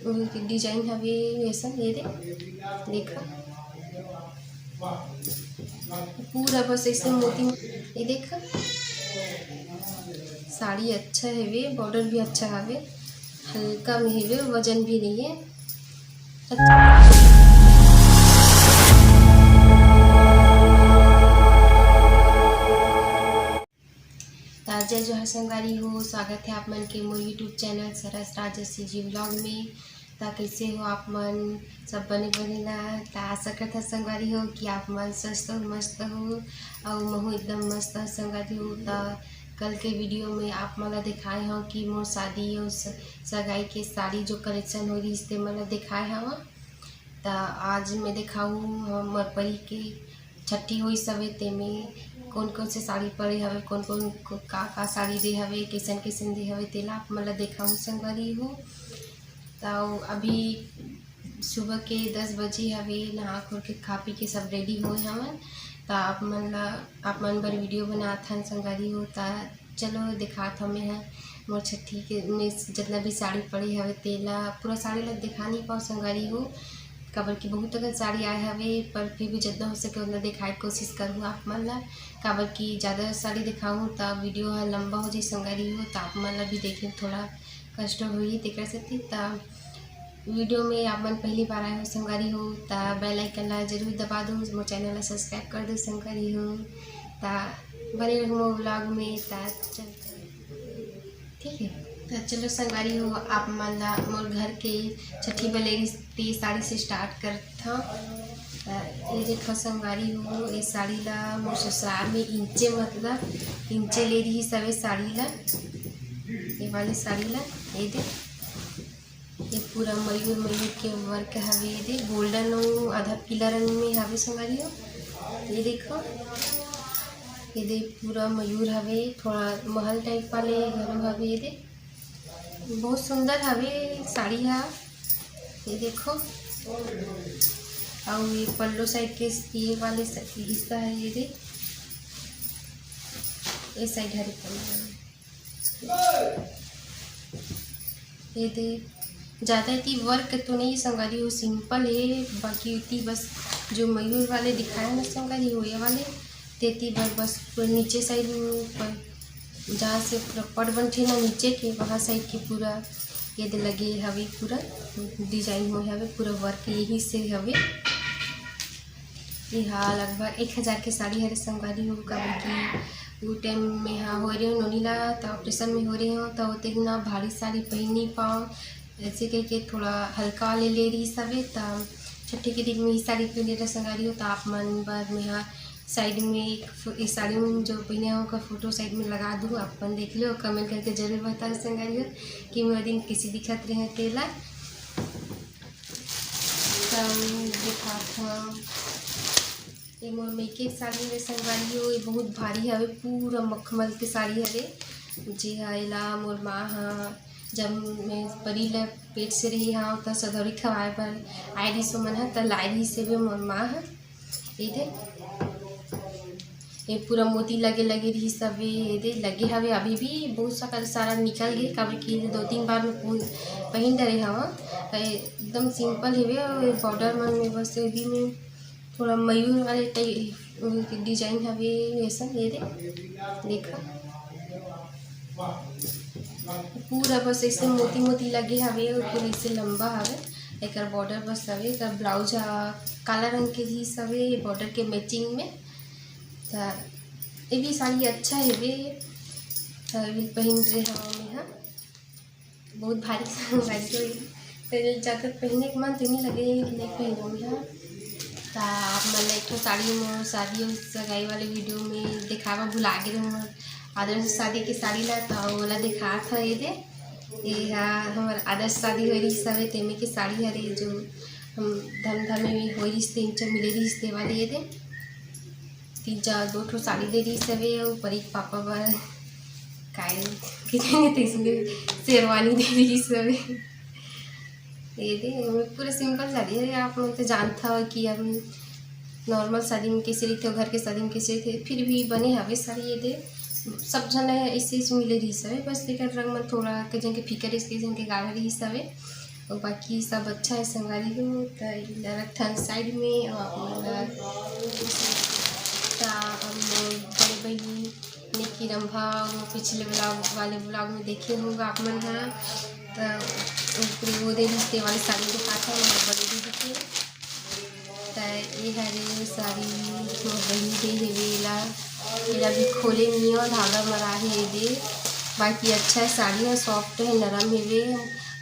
Design हवे वैसा ये देखा पूरा बस ऐसे मोती ये देखा। साड़ी अच्छा है, बॉर्डर भी अच्छा है, हल्का में है, वजन भी नहीं है। जय जोहर संगवारी हो, स्वागत है आप मन के मोर यूट्यूब चैनल सरस राजसी जी व्लॉग में। ता कैसे हो आप मन, सब बने बने ला। ता आशा करता संगवारी हो कि आप मन स्वस्थ हो, मस्त हो और महू एकदम मस्त संगवारी हो। ता कल के वीडियो में आप मला दिखाए हो कि मोर शादी और सगाई के साड़ी जो कलेक्शन हो रही इससे मला दिखाए हवा। ता आज मैं दिखाऊँ मोर परी के छठी हुई सवे ते में कौन कौन से साड़ी पड़े हवे, कौन कौन का साड़ी दे हवे, कैसन कैसन दे हवे तेला आप मला दिखाऊँ संगवारी हो। तो अभी सुबह के 10 बजे हवे, नहा खोल के खा पी के सब रेडी हुए हवन। तो आप मन बर वीडियो बनात हन संगवारी हो। ता चलो दिखात हमें है मोर छठी के में जितना भी साड़ी पड़ी हवे तेला पूरा साड़ी ला दिखा नहीं पाओ संगवारी हो, काबर की बहुत अगर साड़ी आए हवे, पर फिर भी जितना हो सके उतना दिखाए कोशिश करूँ आप मन ला। काबर की ज़्यादा साड़ी दिखाऊँ तो वीडियो है लंबा हो जाए संगवारी हो, तो आप मन ला भी देखे थोड़ा कष्ट होई तेकर सेती। तो वीडियो में आप मन पहली बार आए हो संगवारी हो तो बेल आइकन ला जरूर दबा दो, मोर चैनल ला सब्सक्राइब कर दो संगवारी हो। तो बने रहो व्लॉग में। ठीक है, तो चलो संगवारी हो आप मन ला मोर घर के छठी बलेरी ती साड़ी से स्टार्ट करता। ये देखो संगवारी हो, ये साड़ी ला मोर ससुराल में इंचे मतलब इंचे ले रही सवे साड़ी ला, ये वाली साड़ी ला ये देख, ये पूरा मयूर मयूर के वर्क हवे, ये देख गोल्डन और आधा पीला रंग में हवे संगवारी हो। ये देखो ये देख पूरा मयूर हवे, थोड़ा महल टाइप वाले घर हवे, ये देख बहुत सुंदर हवे साड़ी है। ये देखो और ये पल्लो साइड के ये वाले हिस्सा है, ये देख ये साइड हरी पल्लो, ये देख ज़्यादा इतनी वर्क तो नहीं संगवारी हो, सिंपल है। बाकी इतनी बस जो मयूर वाले दिखाए ना संगवारी हो ये वाले तेती बस नीचे साइड पर जहाँ से पूरा पट बनते ना नीचे के वहाँ साइड के पूरा ये लगे हवे, पूरा डिजाइन हो हवे, पूरा वर्क यही से हवे। ये हाँ लगभग 1000 के साड़ी हरे संगवारी हो, काबर की वो टाइम में हाँ हो रही हो नोनी ला तो ऑपरेशन में हो रही हो तो होते ना भारी साड़ी पहन नहीं पाओ, ऐसे करके थोड़ा हल्का वाले ले रही सवे। तो छठी के दिन में ही साड़ी पहने रहा संगवारी हो। तो आप मन बार में हाँ साइड में इस साड़ी में जो पहने हो का फोटो साइड में लगा दूँ, आप मन देख लो, कमेंट करके जरूर बता संगवारी हो कि मेरे दिन किसी दिखत रहे तेला। दिखा था ये मोर मेके साड़ी में संगवारी हो, ये बहुत भारी हवे, पूरा मखमल के साड़ी हवे। जी हाँ एला मोर माँ हाँ जब मैं परी ला पेट से रही हाँ तो सधौरी खवाए पर आए रही सो मन है तो लाई रही से भी मोर माँ है। ये देख ये पूरा मोती लगे लगे रही सब ये दे लगे हवे, अभी भी बहुत सारा निकल गए, काबर की 2-3 बार में पहन डरे हवा। एकदम सिंपल हेवे और बॉर्डर मन में बस ये भी में थोड़ा मयूर वाले टाइप डिजाइन हवे वैसा। ये देखा पूरा बस ऐसे मोती मोती लगे हवे और पूरा ऐसे लंबा हवे, एक बॉर्डर बस हवे, एक ब्लाउज काला रंग के ही सवे बॉर्डर के मैचिंग में। तो ये भी साड़ी अच्छा है वे पहन रहे हवा में हाँ बहुत भारी साड़ी तो ज़्यादा पहनने के मन तो नहीं लगे कि नहीं पहनूँगी हाँ। तो आप मतलब एक तो साड़ी में शादी और सगाई वाले वीडियो में दिखावा भुला गए रहे आदर्श शादी की साड़ी ला तो वाला दिखा था ये दे ये हाँ हमारे आदर्श शादी हो रही सब तेमे की साड़ी हरे जो हम धमधा में हो रही 3 मिले रही वाले ये दे 2 साड़ी दे रही सवे और परी पापा बार काय कितने शेरवानी दे रही सवे। ये दे पूरा सिंपल शादी है, आप लोग तो जानता हो कि हम नॉर्मल शादी में कैसे रही थे, घर के शादी में कैसे थे, फिर भी बने हवे साड़ी ये दे सब जन ऐसे मिले रही सवे, बस लेकर रंग में थोड़ा के जन के फीकर इसके जन के गाढ़ा रही सवे और बाकी सब अच्छा है संगवारी हो। तो रखथन साइड में और आप बड़े बहनी निकी रंभा पिछले वाले ब्लॉग में देखे होंगे आप मन है। तो वो दे रिश्ते वाली साड़ी दिखाता है बड़े दीदी के। तो ये हरे साड़ी बहनी दे हेवेला मेरा भी खोले नहीं और धागा मरा है दे। बाकी अच्छा है साड़ी है, सॉफ्ट है, नरम हेवे,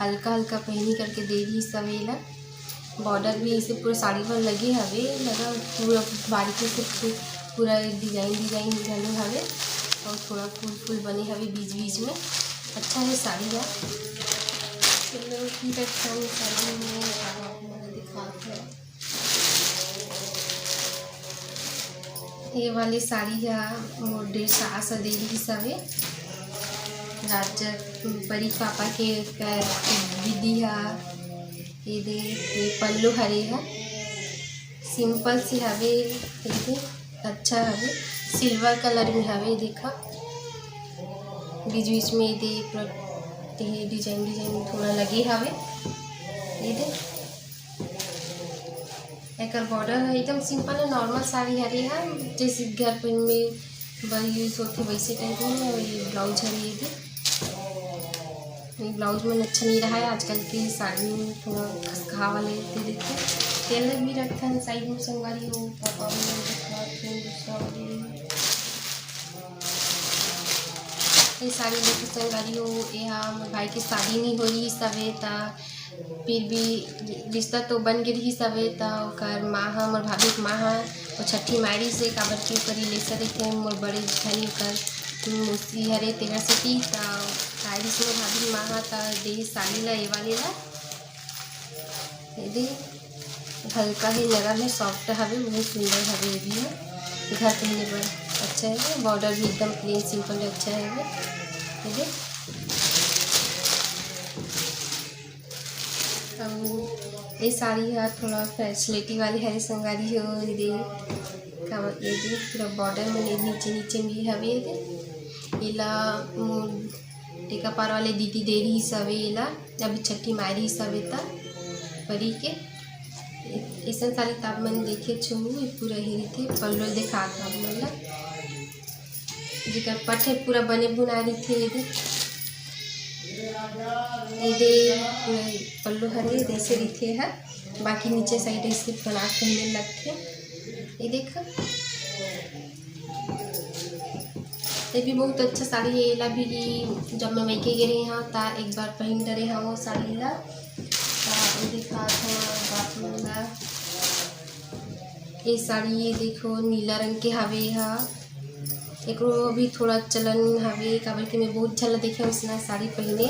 हल्का हल्का पहनी करके दे दी सवेला। बॉर्डर भी इसे पूरे साड़ी पर लगे हवे, लगा पूरा बारीकी से पूरा डिजाइन बने हवे और थोड़ा फूल बने हवे बीच बीच में। अच्छा है साड़ी है। चलो ठीक है, साड़ी में दिखाते हैं। ये वाली साड़ी है मोर 150 दे दी सवे। राजा बड़ी पापा के दीदी है ये दे। ये पल्लू हरे है, सिंपल सी हवे, ये अच्छा हवे, सिल्वर कलर में हवे। देखा बीच बीच में ये डिजाइन थोड़ा लगे हवे। ये दे एक बॉर्डर है, एकदम सिंपल है, नॉर्मल साड़ी हरे है, जैसे घर पर में यूज होती वैसे टाइप में। और ये ब्लाउज है, ये दे ब्लाउज में अच्छा नहीं रहा है आजकल की साड़ी में, थोड़ा खसखा वाले देखते। टेलर भी रखता है साइड में संगवारी हो। पापा ये साड़ी देखो संगवारी हो। यहाँ भाई की शादी नहीं हो रही सवे, फिर भी रिश्ता तो बन गई ही सवे। ओकर माँ है मोर भाभी के माँ है, और छठी मायरी से काबर के ओकर रिलेशन रहते मोर बड़े जेठानी ओकर मुसी हरे तेरा सेती। साड़ी से मोर भाभी माँ है दे साड़ी ला ये वाले ला दे। हल्का ही नरम है, सॉफ्ट हवे, बहुत सुंदर हवे। ये भी है, घर पहनने पर अच्छा है। बॉर्डर भी एकदम प्लेन सिंपल अच्छा है। ये ये साड़ी है थोड़ा फैसिलिटी वाली हरे संगारी हो। ये दे पूरा बॉर्डर में नीचे भी हवे। ये इला टीका पार वाले दीदी दे रही सवे, इला अभी छठी मारी सवे परी के ऐसा साड़ी ताप मन देखे छू। पूरा ही थे पल्लो देखा था मतलब जिकर पठे पूरा बने बुना रही थे। ये पल्लू हरे जैसे रीथे है, बाकी नीचे साइड इसके बना पहनने लगते। ये देखा ये भी बहुत अच्छा साड़ी है। ये ला भी जब मैं मैके गए यहाँ ता एक बार पहन डरे हाँ वो साड़ी ला दिखा था। ये साड़ी ये देखो नीला रंग के हवे है, एक भी थोड़ा चलन हवे काबर के मैं बहुत अच्छा देखे उसना साड़ी पहने।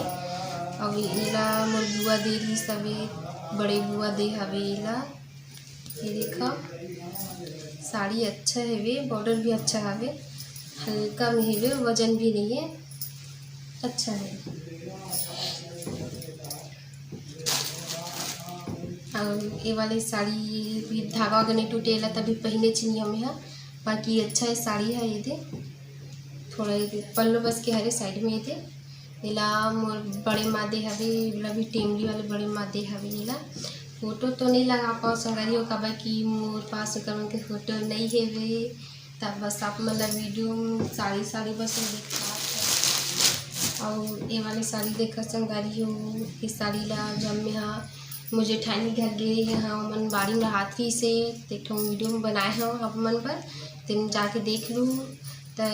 और इला मोर बुआ दे रही सवे, बड़े बुआ दे हवे इला। ये देखा साड़ी अच्छा है, बॉर्डर भी अच्छा हवे, हल्का में हेवे, वजन भी नहीं है, अच्छा है। और ये वाली साड़ी भी धागा अगर नहीं टूटेला तभी पहने चाहिए हमें है। बाकी अच्छा है साड़ी है। ये दे थोड़ा पल्लो बस के हरे साइड में ये दे इला मोर बड़े मादे हवे, भी टेमली वाले बड़े मादे हवे। इला फोटो तो नहीं लगा पाओ संगारी हो काबा कि मोर पास कर के फोटो नहीं है वे, तब बस आप मतलब वीडियो साड़ी बस देखा। और ये वाली साड़ी देखा संगारी हो। ये साड़ी ला जब मैं हाँ मुझे ठानी घर गए हैं हाँ मन बाड़ी में हाथ ही से देखो वीडियो में बनाए हैं आप मन पर तुम जाके देख लूँ। तो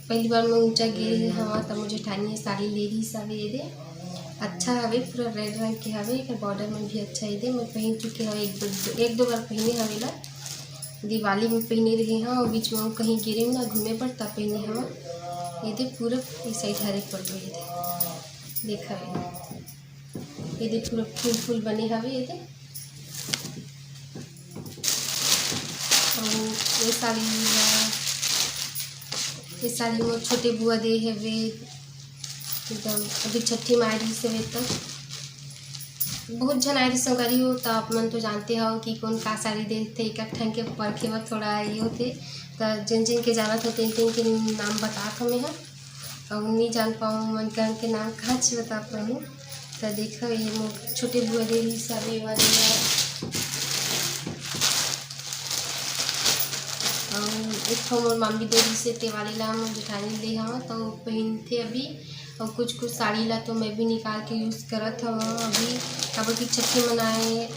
पहली बार मैं ऊँचा गए हाँ तब मुझे ठानी साड़ी ले रही सवे। ये दे अच्छा हवे, पूरा रेड रंग के हवे, बॉर्डर में भी अच्छा है। दे मैं पहन चुके हवे, एक दो बार पहने हवेला, दिवाली में पहने रहे हाँ और बीच में कहीं गिरे ना घूमे पर तब पहने हवा। ये दे पूरा इस साइड हरे पड़ गए थे देखा ये दे पूरा फूल बने हवे। ये दे ये साड़ी में छोटे बुआ दे हवे, एकदम अभी छठी मायरी से वे तक बहुत जन आयरी संगरी हो। तो आप मन तो जानते हो कि कौन का साड़ी देते एक ठंग के परखे में थोड़ा ये होते। तो जिन के जाना था तीन के नाम बता हमें है और नहीं जान पाऊँ मन के नाम कहाँ से बता पाऊँ। तो देखो ये मोर छोटे बुआ दे रही सारे वाले एक ठो मोर मामी दे रही से ते वाले ला मोर जेठानी ले हवा तो पहनते अभी। और कुछ कुछ साड़ी ला तो मैं भी निकाल के यूज़ करत हूँ अभी। काबर की छठी मनाए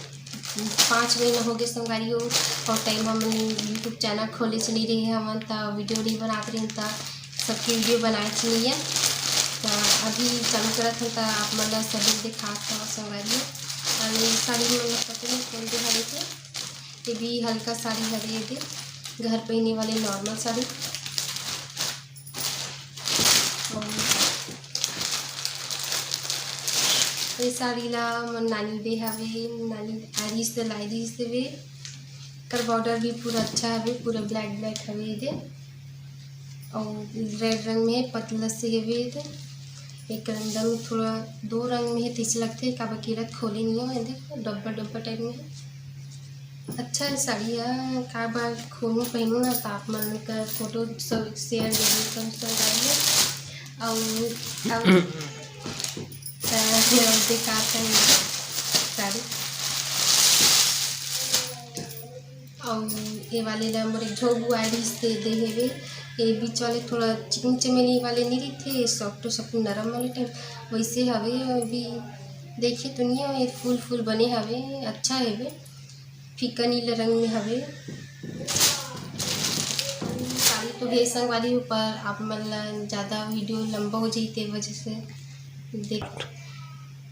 5 महीना हो गए संगवारी हो और टाइम हम यूट्यूब चैनल खोले से नहीं रहे हमन तो वीडियो नहीं बनाते रहे तो सबके वीडियो बनाए चाहिए तो अभी चालू करत हूँ तो आप मतलब सभी दिखात हूँ संगवारी। और ये साड़ी मतलब पता नहीं कौन दे हरे थे, ये भी हल्का साड़ी हरे थे घर पहनने वाले नॉर्मल साड़ी। ये साड़ी ला मन नानी दे हवे, नानी आरिस से लाई दी से वे कर बॉर्डर भी पूरा अच्छा हवे, पूरा ब्लैक ब्लैक हवे दे और रेड रंग में पतला से हवे दे। एक रंग में थोड़ा 2 रंग में है तीस लगते का बकीरत खोले नहीं हो देखो डब्बा डब्बा टाइप में अच्छा है साड़ी है। का बार खोलूँ पहनूँ ना तो आप मन का फोटो सब शेयर जरूर करूँ संगवारी। और दिखाते हैं साड़ी और ये वाले ला मोर झोगू आइडिस दे हेवे। ये बीच वाले थोड़ा चिकन चमेली वाले नहीं थे सॉफ्ट सॉफ्ट नरम वाले टाइप वैसे हवे। अभी देखिए तो नहीं ये फूल फूल बने हवे अच्छा है फीका नीले रंग में हवे। साड़ी तो ढेर संगवारी ऊपर आप मतलब ज़्यादा वीडियो लंबा हो जाती है वजह से देख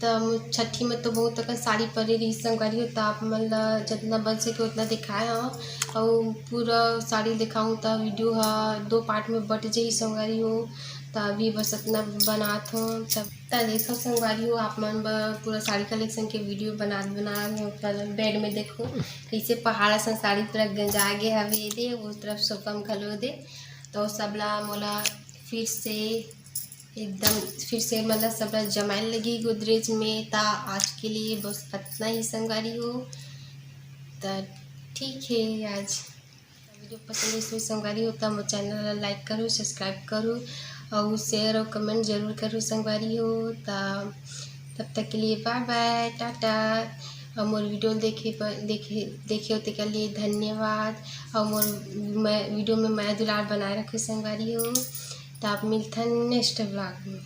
तो छठी में तो बहुत तक साड़ी परे रही संगवारी हो तो आप मतलब जितना बन सके उतना दिखाए हाँ और पूरा साड़ी दिखाऊँ तो वीडियो 2 पार्ट में बट जाई संगवारी हो तो अभी बस इतना बनात हो तब देखो संगवारी हो आप मन पूरा साड़ी कलेक्शन के वीडियो बना बेड में देखो कैसे पहाड़ सा साड़ी पूरा गंजा गे हवे दे उस तरफ सोकम खलो दे तो सबला मोला फिर से मतलब सब जमाने लगी गोदरेज में ता आज के लिए बस इतना ही संगवारी हो तो ठीक है। आज वीडियो पसंद इसमें संगवारी हो तो मोर चैनल लाइक करो सब्सक्राइब करो और शेयर और कमेंट जरूर करो संगवारी हो तो तब तक के लिए बाय बाय टाटा। और मोर वीडियो देखे होते के लिए धन्यवाद और मोर वीडियो में मैं दुलार बनाए रखो संगवारी हो तो आप मिलते हैं नेक्स्ट ब्लॉग में।